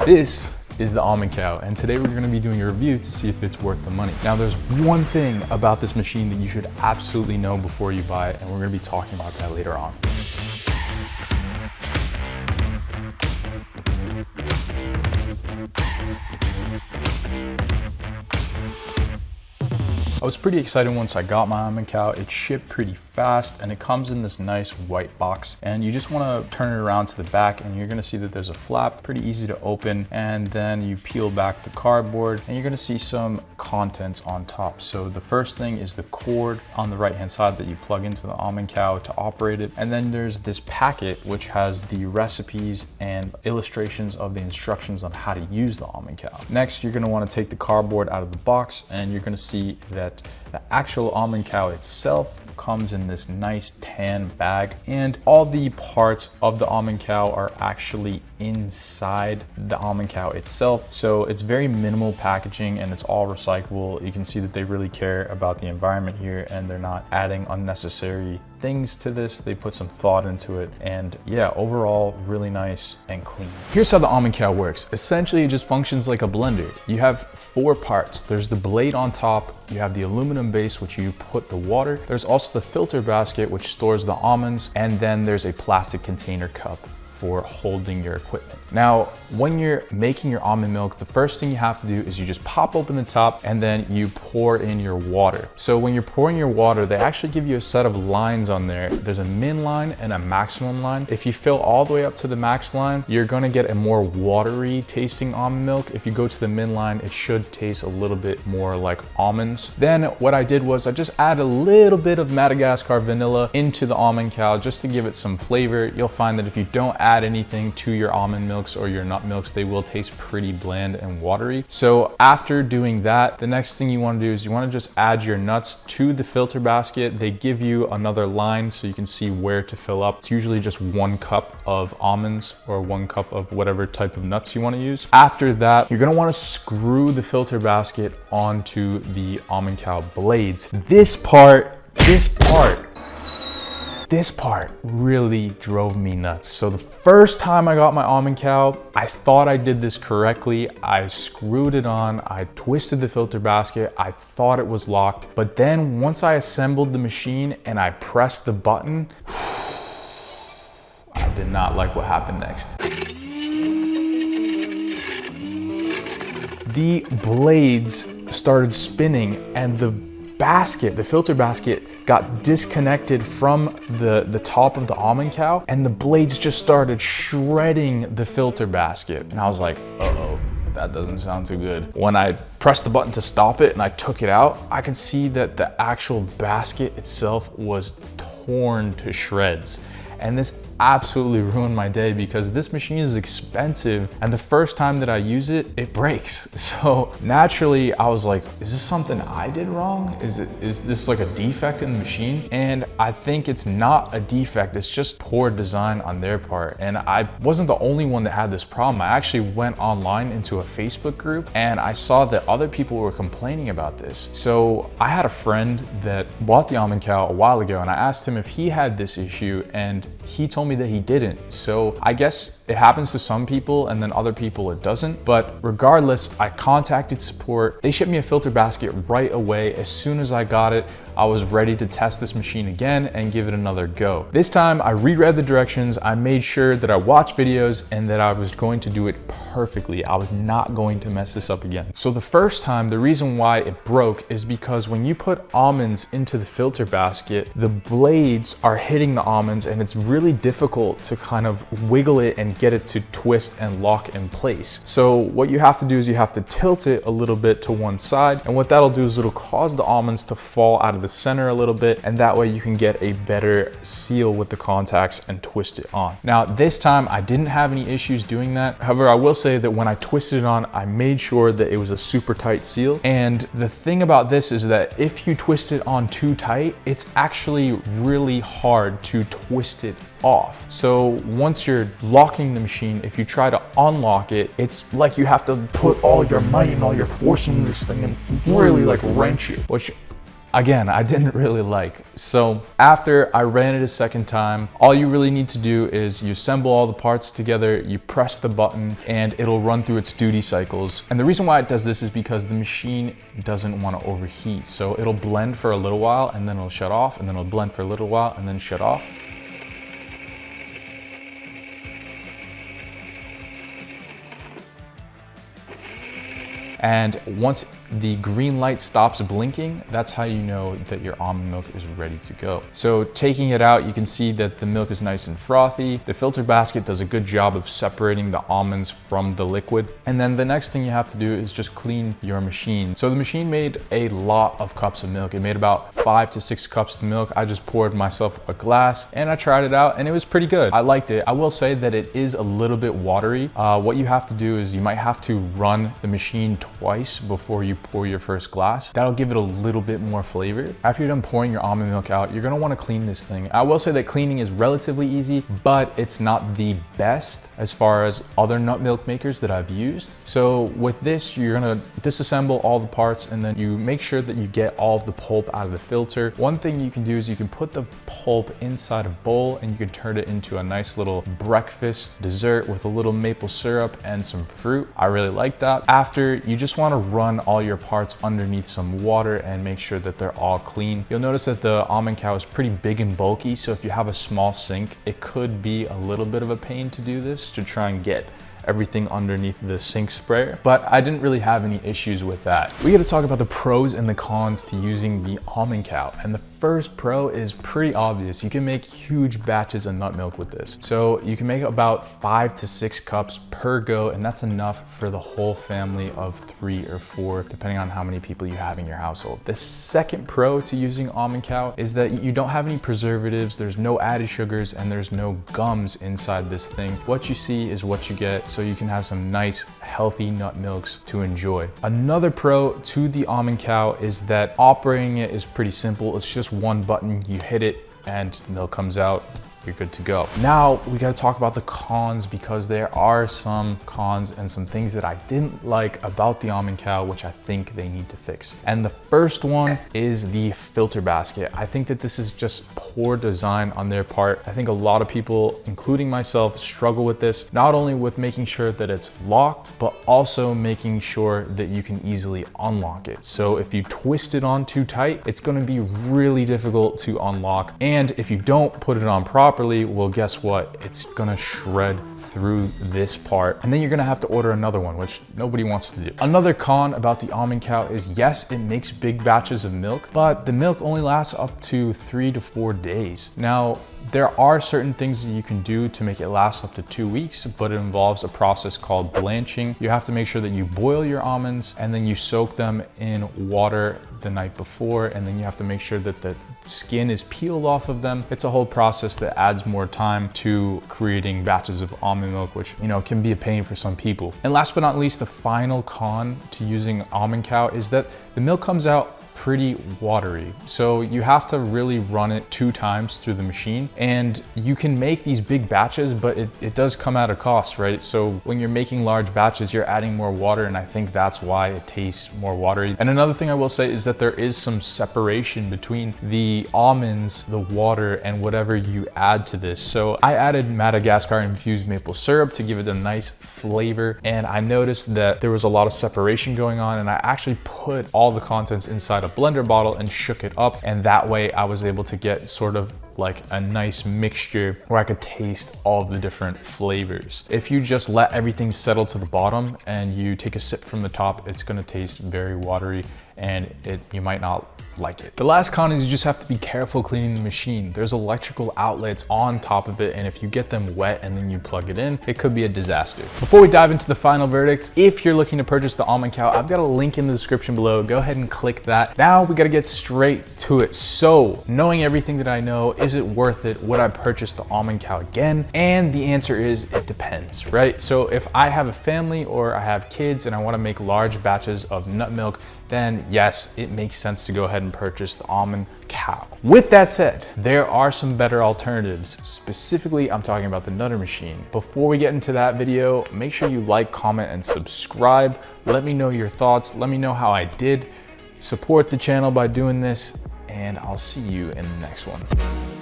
This is the Almond Cow, and today we're going to be doing a review to see if it's worth the money. Now, there's one thing about this machine that you should absolutely know before you buy it, and we're going to be talking about that later on. I was pretty excited once I got my Almond Cow. It shipped pretty fast and it comes in this nice white box, and you just want to turn it around to the back and you're going to see that there's a flap, pretty easy to open, and then you peel back the cardboard and you're going to see some contents on top. So the first thing is the cord on the right hand side that you plug into the Almond Cow to operate it, and then there's this packet which has the recipes and illustrations of the instructions on how to use the Almond Cow. Next, you're going to want to take the cardboard out of the box and you're going to see that the actual Almond Cow itself comes in this nice tan bag, and all the parts of the Almond Cow are actually inside the Almond Cow itself. So it's very minimal packaging and it's all recyclable. You can see that they really care about the environment here and they're not adding unnecessary things to this. They put some thought into it, and yeah, overall really nice and clean. Here's how the Almond Cow works. Essentially, it just functions like a blender. You have 4 parts. There's the blade on top, you have the aluminum base which you put the water, there's also the filter basket which stores the almonds, and then there's a plastic container cup for holding your equipment. Now, when you're making your almond milk, the first thing you have to do is you just pop open the top and then you pour in your water. So when you're pouring your water, they actually give you a set of lines on there. There's a min line and a maximum line. If you fill all the way up to the max line, you're gonna get a more watery tasting almond milk. If you go to the min line, it should taste a little bit more like almonds. Then what I did was I just added a little bit of Madagascar vanilla into the Almond Cow just to give it some flavor. You'll find that if you don't add anything to your almond milks or your nut milks, they will taste pretty bland and watery. So after doing that, the next thing you want to do is you want to just add your nuts to the filter basket. They give you another line so you can see where to fill up. It's usually just 1 cup of almonds or 1 cup of whatever type of nuts you want to use. After that, you're going to want to screw the filter basket onto the Almond Cow blades. This part really drove me nuts. So the first time I got my Almond Cow, I thought I did this correctly. I screwed it on, I twisted the filter basket, I thought it was locked. But then once I assembled the machine and I pressed the button, I did not like what happened next. The blades started spinning and the filter basket got disconnected from the top of the Almond Cow, and the blades just started shredding the filter basket. And I was like, uh-oh, that doesn't sound too good. When I pressed the button to stop it and I took it out, I could see that the actual basket itself was torn to shreds. And this absolutely ruined my day because this machine is expensive, and the first time that I use it, it breaks. So naturally I was like, is this something I did wrong? Is this like a defect in the machine? And I think it's not a defect, it's just poor design on their part. And I wasn't the only one that had this problem. I actually went online into a Facebook group and I saw that other people were complaining about this. So I had a friend that bought the Almond Cow a while ago and I asked him if he had this issue, and he told me that he didn't. So I guess it happens to some people and then other people it doesn't. But regardless, I contacted support. They shipped me a filter basket right away. As soon as I got it, I was ready to test this machine again and give it another go. This time I reread the directions, I made sure that I watched videos and that I was going to do it perfectly. I was not going to mess this up again. So the first time, the reason why it broke is because when you put almonds into the filter basket, the blades are hitting the almonds and it's really difficult to kind of wiggle it and get it to twist and lock in place. So what you have to do is you have to tilt it a little bit to one side, and what that'll do is it'll cause the almonds to fall out of the center a little bit, and that way you can get a better seal with the contacts and twist it on. Now this time I didn't have any issues doing that. However, I will say that when I twisted it on, I made sure that it was a super tight seal. And the thing about this is that if you twist it on too tight, it's actually really hard to twist it off. So once you're locking the machine, if you try to unlock it, it's like you have to put all your might and all your force in this thing and really like wrench it, which again, I didn't really like. So after I ran it a second time, all you really need to do is you assemble all the parts together, you press the button, and it'll run through its duty cycles. And the reason why it does this is because the machine doesn't want to overheat. So it'll blend for a little while and then it'll shut off, and then it'll blend for a little while and then shut off. And once the green light stops blinking, that's how you know that your almond milk is ready to go. So taking it out, you can see that the milk is nice and frothy. The filter basket does a good job of separating the almonds from the liquid. And then the next thing you have to do is just clean your machine. So the machine made a lot of cups of milk. It made about 5 to 6 cups of milk. I just poured myself a glass and I tried it out and it was pretty good. I liked it. I will say that it is a little bit watery. What you have to do is you might have to run the machine twice before you pour your first glass. That'll give it a little bit more flavor. After you're done pouring your almond milk out, you're gonna wanna clean this thing. I will say that cleaning is relatively easy, but it's not the best as far as other nut milk makers that I've used. So with this, you're gonna disassemble all the parts and then you make sure that you get all of the pulp out of the filter. One thing you can do is you can put the pulp inside a bowl and you can turn it into a nice little breakfast dessert with a little maple syrup and some fruit. I really like that. After, you just wanna run all your parts underneath some water and make sure that they're all clean. You'll notice that the Almond Cow is pretty big and bulky, so if you have a small sink, it could be a little bit of a pain to do this, to try and get everything underneath the sink sprayer, but I didn't really have any issues with that. We gotta talk about the pros and the cons to using the Almond Cow. And the first pro is pretty obvious. You can make huge batches of nut milk with this. So you can make about 5 to 6 cups per go, and that's enough for the whole family of 3 or 4, depending on how many people you have in your household. The second pro to using Almond Cow is that you don't have any preservatives, there's no added sugars, and there's no gums inside this thing. What you see is what you get, so you can have some nice, healthy nut milks to enjoy. Another pro to the Almond Cow is that operating it is pretty simple. It's just one button, you hit it and milk comes out. You're good to go. Now we gotta talk about the cons, because there are some cons and some things that I didn't like about the Almond Cow, which I think they need to fix. And the first one is the filter basket. I think that this is just poor design on their part. I think a lot of people, including myself, struggle with this, not only with making sure that it's locked, but also making sure that you can easily unlock it. So if you twist it on too tight, it's gonna be really difficult to unlock. And if you don't put it on properly, well, guess what? It's gonna shred through this part, and then you're gonna have to order another one, which nobody wants to do. Another con about the Almond Cow is, yes, it makes big batches of milk, but the milk only lasts up to 3 to 4 days. Now, there are certain things that you can do to make it last up to 2 weeks, but it involves a process called blanching. You have to make sure that you boil your almonds and then you soak them in water the night before, and then you have to make sure that the skin is peeled off of them. It's a whole process that adds more time to creating batches of almond milk, which, you know, can be a pain for some people. And last but not least, the final con to using Almond Cow is that the milk comes out pretty watery. So you have to really run it 2 times through the machine, and you can make these big batches, but it does come at a cost, right? So when you're making large batches, you're adding more water, and I think that's why it tastes more watery. And another thing I will say is that there is some separation between the almonds, the water, and whatever you add to this. So I added Madagascar infused maple syrup to give it a nice flavor, and I noticed that there was a lot of separation going on, and I actually put all the contents inside a blender bottle and shook it up, and that way I was able to get sort of like a nice mixture where I could taste all the different flavors. If you just let everything settle to the bottom and you take a sip from the top, it's gonna taste very watery, and you might not like it. The last con is you just have to be careful cleaning the machine. There's electrical outlets on top of it, and if you get them wet and then you plug it in, it could be a disaster. Before we dive into the final verdict, if you're looking to purchase the Almond Cow, I've got a link in the description below. Go ahead and click that. Now we gotta get straight to it. So, knowing everything that I know, is it worth it? Would I purchase the Almond Cow again? And the answer is, it depends, right? So if I have a family or I have kids and I wanna make large batches of nut milk, then yes, it makes sense to go ahead and purchase the Almond Cow. With that said, there are some better alternatives. Specifically, I'm talking about the Nutter machine. Before we get into that video, make sure you like, comment, and subscribe. Let me know your thoughts. Let me know how I did. Support the channel by doing this, and I'll see you in the next one.